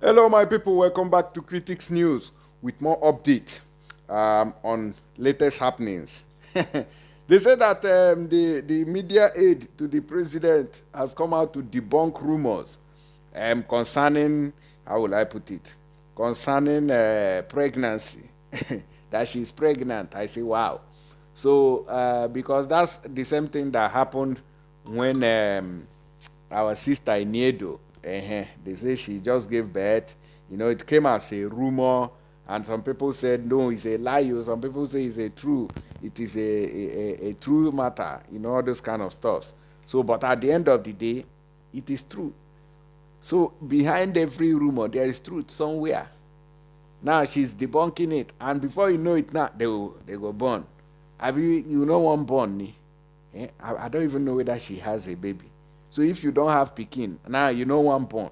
Hello, my people. Welcome back to Critics News with more update on latest happenings. They say that the media aide to the president has come out to debunk rumors concerning, how will I put it, concerning pregnancy, that she's pregnant. I say, wow. So, because that's the same thing that happened when our sister Iniedo, they say she just gave birth. It came as a rumor, and some people said no, it's a lie. Some people say it's a true. It is a true matter. All those kind of stuffs. So, but at the end of the day, it is true. So behind every rumor, there is truth somewhere. Now she's debunking it, and before you know it, now they go born. One born. I don't even know whether she has a baby. So if you don't have pikin, now one born.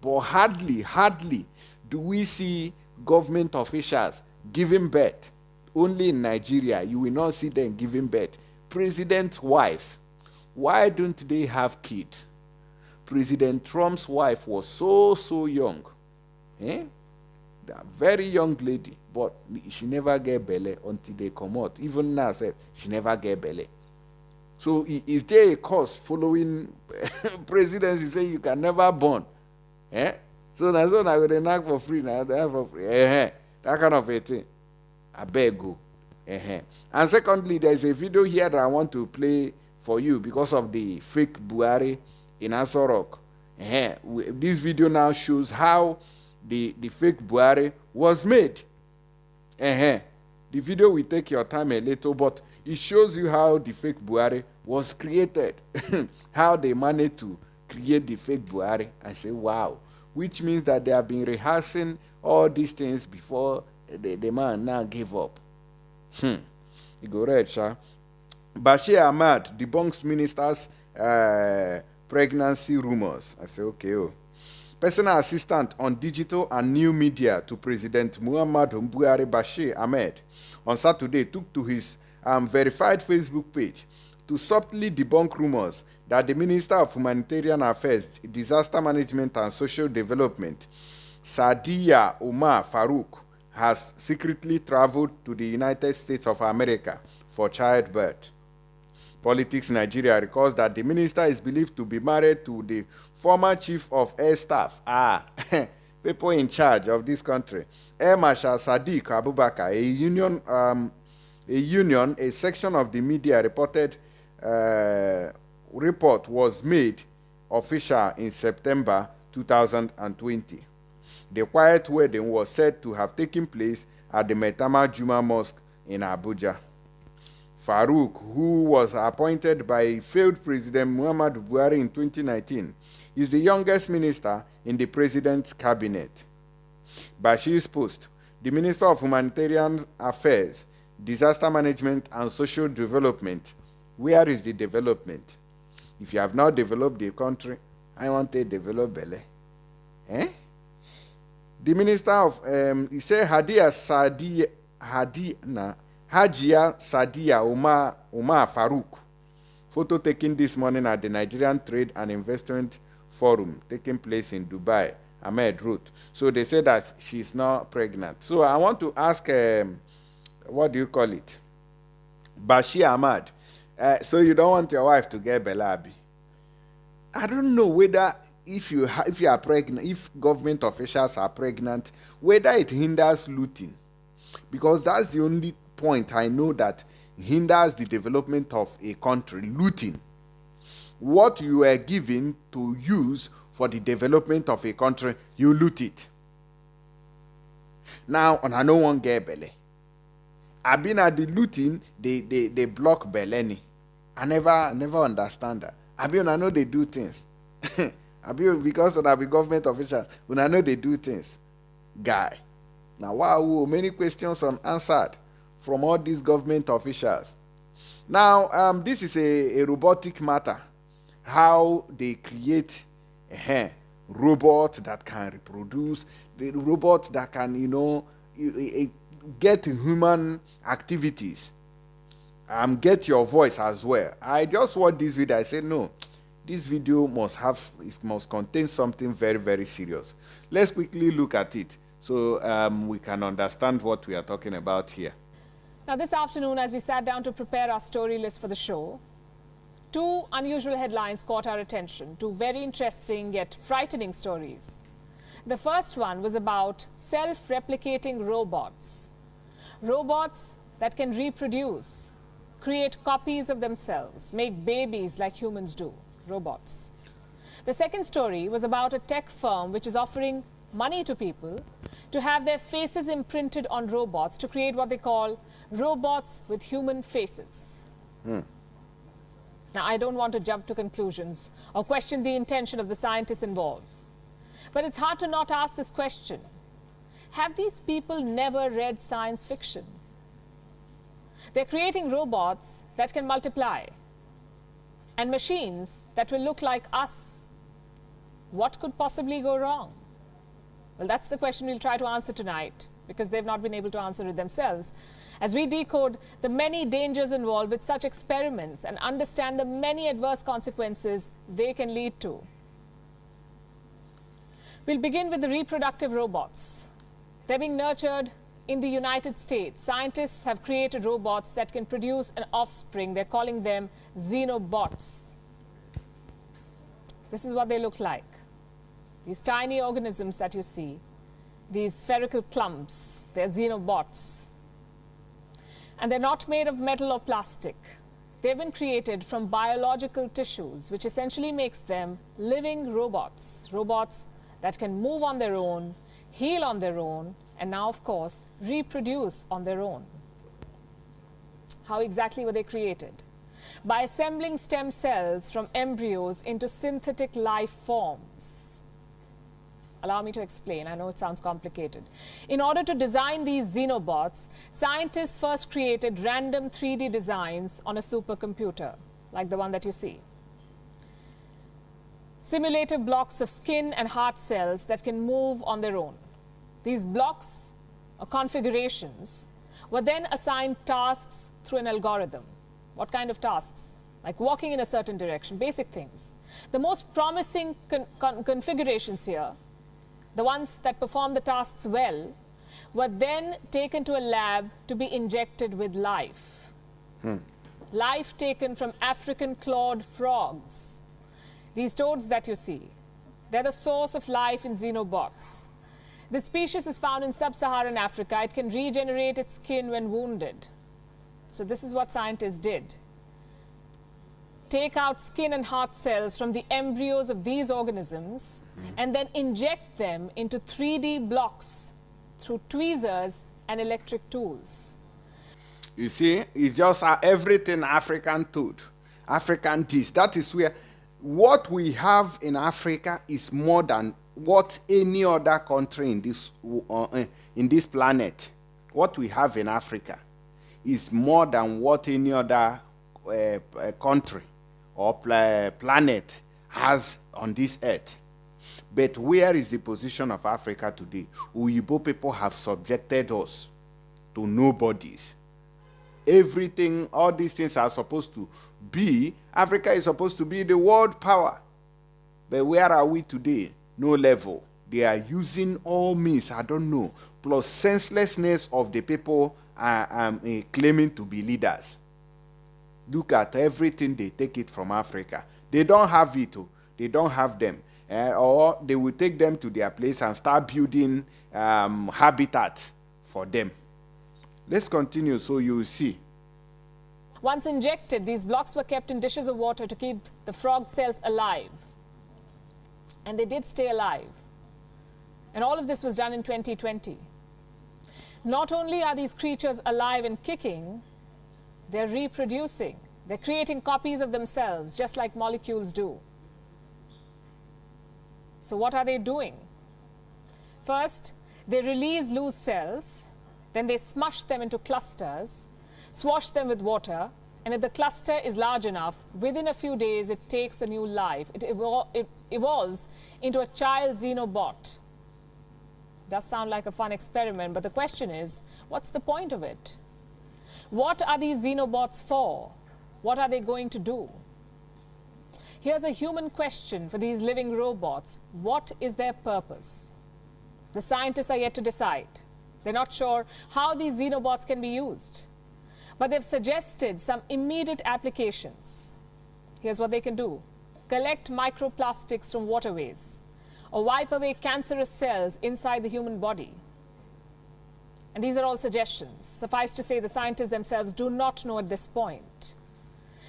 But hardly do we see government officials giving birth. Only in Nigeria, you will not see them giving birth. President's wives, why don't they have kids? President Trump's wife was so young. Very young lady, but she never get belle until they come out. Even now, she never get belle. So is there a cause following presidency say you can never born? So now I go dey knack for free now, for free. That kind of a thing. I beg go. And secondly, there's a video here that I want to play for you because of the fake Buhari in Aso Rock. This video now shows how the fake Buhari was made. The video will take your time a little, but it shows you how the fake Buhari was created. How they managed to create the fake Buhari. I say, wow. Which means that they have been rehearsing all these things before the man now gave up. You go right, sir. Bashir Ahmad debunks ministers' pregnancy rumors. I say, okay. Personal assistant on digital and new media to President Muhammadu Buhari, Bashir Ahmed, on Saturday took to his verified Facebook page to subtly debunk rumors that the Minister of Humanitarian Affairs, Disaster Management and Social Development, Sadiya Umar Farouk, has secretly traveled to the United States of America for childbirth. Politics Nigeria records that the minister is believed to be married to the former chief of air staff, people in charge of this country, Air Marshal Sadiq Abubakar. A section of the media reported report was made official in September 2020. The quiet wedding was said to have taken place at the Maitama Juma Mosque in Abuja. Farouk, who was appointed by failed President Muhammadu Buhari in 2019, is the youngest minister in the president's cabinet. Bashir's post, the Minister of Humanitarian Affairs, Disaster Management and Social Development. Where is the development? If you have not developed the country, I want to develop Bele. The minister of, he said Hajia Sadiya Umar Farouk. Photo taken this morning at the Nigerian Trade and Investment Forum taking place in Dubai, Ahmed wrote. So they say that she's not pregnant. So I want to ask, what do you call it? Bashir Ahmad. So you don't want your wife to get Belabi? I don't know whether if you are pregnant, if government officials are pregnant, whether it hinders looting, because that's the only point I know that hinders the development of a country. Looting. What you are given to use for the development of a country, you loot it. Now, on I no one get belle. I've been at the looting, they block Beleni. I never understand that. I know they do things. Because of the government officials, when I know they do things. Guy. Now, wow, many questions unanswered from all these government officials. Now, this is a robotic matter. How they create a robot that can reproduce, the robot that can, get human activities. Get your voice as well. I just watched this video. I said, no, this video must contain something very, very serious. Let's quickly look at it so we can understand what we are talking about here. Now, this afternoon, as we sat down to prepare our story list for the show, two unusual headlines caught our attention, two very interesting yet frightening stories. The first one was about self-replicating robots. Robots that can reproduce, create copies of themselves, make babies like humans do, robots. The second story was about a tech firm which is offering money to people to have their faces imprinted on robots to create what they call robots with human faces. Now, I don't want to jump to conclusions or question the intention of the scientists involved. But it's hard to not ask this question. Have these people never read science fiction? They're creating robots that can multiply and machines that will look like us. What could possibly go wrong? Well, that's the question we'll try to answer tonight, because they've not been able to answer it themselves, as we decode the many dangers involved with such experiments and understand the many adverse consequences they can lead to. We'll begin with the reproductive robots. They're being nurtured in the United States. Scientists have created robots that can produce an offspring. They're calling them xenobots. This is what they look like. These tiny organisms that you see, these spherical clumps, they're xenobots. And they're not made of metal or plastic. They've been created from biological tissues, which essentially makes them living robots. Robots that can move on their own, heal on their own, and now, of course, reproduce on their own. How exactly were they created? By assembling stem cells from embryos into synthetic life forms. Allow me to explain. I know it sounds complicated. In order to design these xenobots, scientists first created random 3D designs on a supercomputer, like the one that you see. Simulated blocks of skin and heart cells that can move on their own. These blocks or configurations were then assigned tasks through an algorithm. What kind of tasks? Like walking in a certain direction, basic things. The most promising configurations here, the ones that perform the tasks well, were then taken to a lab to be injected with life. Life taken from African clawed frogs. These toads that you see, they're the source of life in xenobots. This species is found in sub-Saharan Africa. It can regenerate its skin when wounded. So this is what scientists did. Take out skin and heart cells from the embryos of these organisms and then inject them into 3D blocks through tweezers and electric tools. You see, it's just everything African toad, African this. That is where what we have in Africa is more than what any other country in this planet. What we have in Africa is more than what any other country or planet has on this earth. But where is the position of Africa today? Uyibo people have subjected us to nobodies. Everything, all these things are supposed to be, Africa is supposed to be the world power. But where are we today? No level. They are using all means, I don't know, plus senselessness of the people claiming to be leaders. Look at everything, they take it from Africa. They don't have it, they don't have them. Or they will take them to their place and start building habitats for them. Let's continue so you will see. Once injected, these blocks were kept in dishes of water to keep the frog cells alive. And they did stay alive. And all of this was done in 2020. Not only are these creatures alive and kicking, they're reproducing. They're creating copies of themselves, just like molecules do. So what are they doing? First, they release loose cells, then they smush them into clusters, swash them with water, and if the cluster is large enough, within a few days it takes a new life. It evolves into a child xenobot. Does sound like a fun experiment, but the question is, what's the point of it? What are these xenobots for? What are they going to do? Here's a human question for these living robots. What is their purpose? The scientists are yet to decide. They're not sure how these xenobots can be used. But they've suggested some immediate applications. Here's what they can do. Collect microplastics from waterways, or wipe away cancerous cells inside the human body. And these are all suggestions. Suffice to say, the scientists themselves do not know at this point.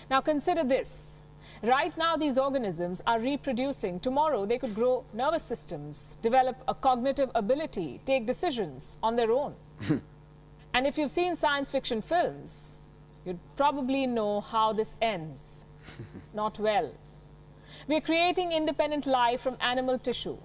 Now consider this. Right now, these organisms are reproducing. Tomorrow, they could grow nervous systems, develop a cognitive ability, take decisions on their own. And if you've seen science fiction films, you'd probably know how this ends. Not well. We're creating independent life from animal tissue.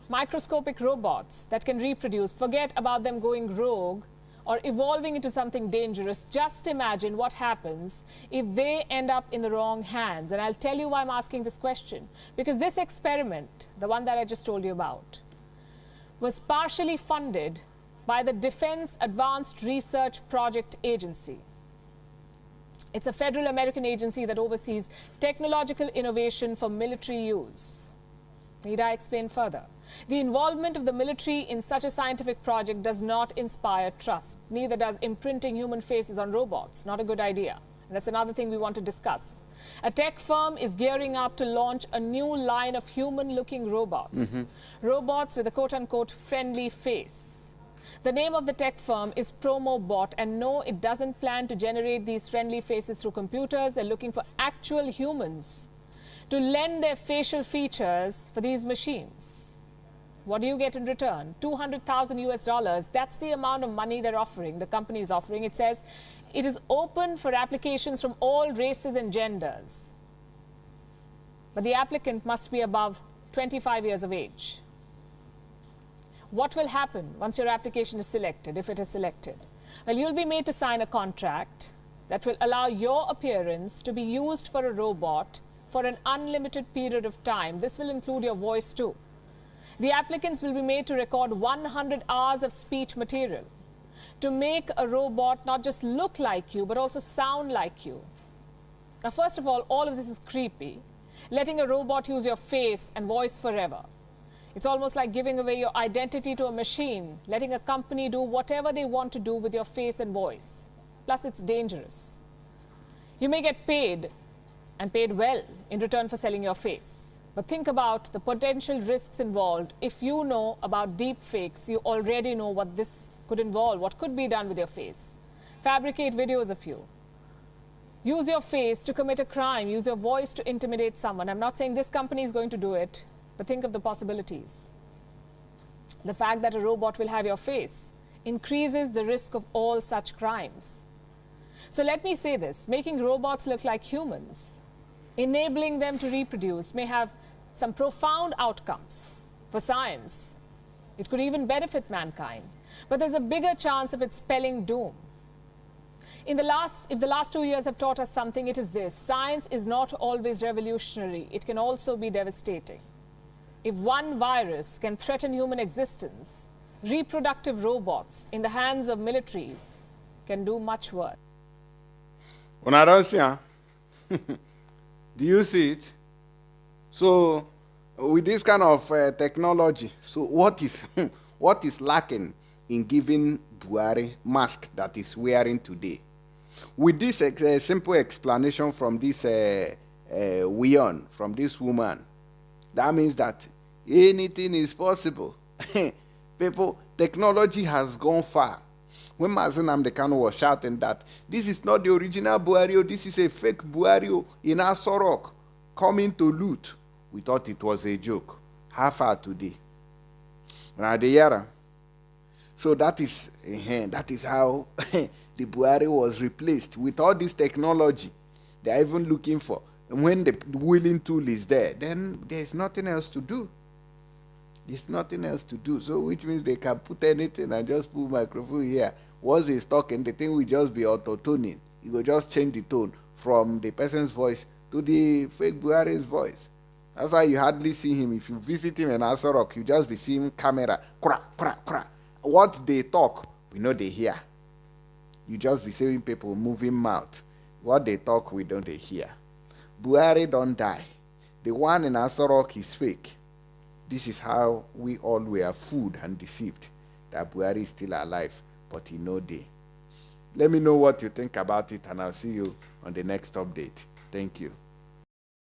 Microscopic robots that can reproduce. Forget about them going rogue or evolving into something dangerous. Just imagine what happens if they end up in the wrong hands. And I'll tell you why I'm asking this question. Because this experiment, the one that I just told you about, was partially funded by the Defense Advanced Research Project Agency. It's a federal American agency that oversees technological innovation for military use. Need I explain further? The involvement of the military in such a scientific project does not inspire trust. Neither does imprinting human faces on robots. Not a good idea. And that's another thing we want to discuss. A tech firm is gearing up to launch a new line of human-looking robots. Robots with a quote-unquote friendly face. The name of the tech firm is PromoBot, and no, it doesn't plan to generate these friendly faces through computers. They're looking for actual humans to lend their facial features for these machines. What do you get in return? $200,000 US. That's the amount of money they're offering, the company is offering. It says it is open for applications from all races and genders. But the applicant must be above 25 years of age. What will happen once your application is selected, if it is selected? Well, you'll be made to sign a contract that will allow your appearance to be used for a robot for an unlimited period of time. This will include your voice too. The applicants will be made to record 100 hours of speech material to make a robot not just look like you, but also sound like you. Now, first of all of this is creepy. Letting a robot use your face and voice forever. It's almost like giving away your identity to a machine, letting a company do whatever they want to do with your face and voice. Plus, it's dangerous. You may get paid, and paid well, in return for selling your face. But think about the potential risks involved. If you know about deep fakes, you already know what this could involve, what could be done with your face. Fabricate videos of you. Use your face to commit a crime. Use your voice to intimidate someone. I'm not saying this company is going to do it, but think of the possibilities. The fact that a robot will have your face increases the risk of all such crimes. So let me say this, making robots look like humans, enabling them to reproduce may have some profound outcomes for science. It could even benefit mankind, but there's a bigger chance of it spelling doom. If the last 2 years have taught us something, it is this: science is not always revolutionary. It can also be devastating. If one virus can threaten human existence, reproductive robots in the hands of militaries can do much worse. When I don't see, do you see it? So, with this kind of technology, so what is lacking in giving Buhari mask that is wearing today? With this simple explanation from this from this woman, that means that anything is possible. People, technology has gone far. When Mazen Amdekano was shouting that this is not the original Buhari, this is a fake Buhari in Asorok coming to loot, we thought it was a joke. How far today? So that is how the Buhari was replaced with all this technology they are even looking for. And when the willing tool is there, then there's nothing else to do. There's nothing else to do. So which means they can put anything and just put microphone here. Once he's talking, the thing will just be auto-tuning. You will just change the tone from the person's voice to the fake Buhari's voice. That's why you hardly see him. If you visit him in Asorok, you just be seeing camera. What they talk, we know they hear. You just be seeing people moving mouth. What they talk, we don't they hear. Buhari don't die. The one in Asorok is fake. This is how we all were fooled and deceived that Buhari is still alive, but he no dey. Let me know what you think about it, and I'll see you on the next update. Thank you.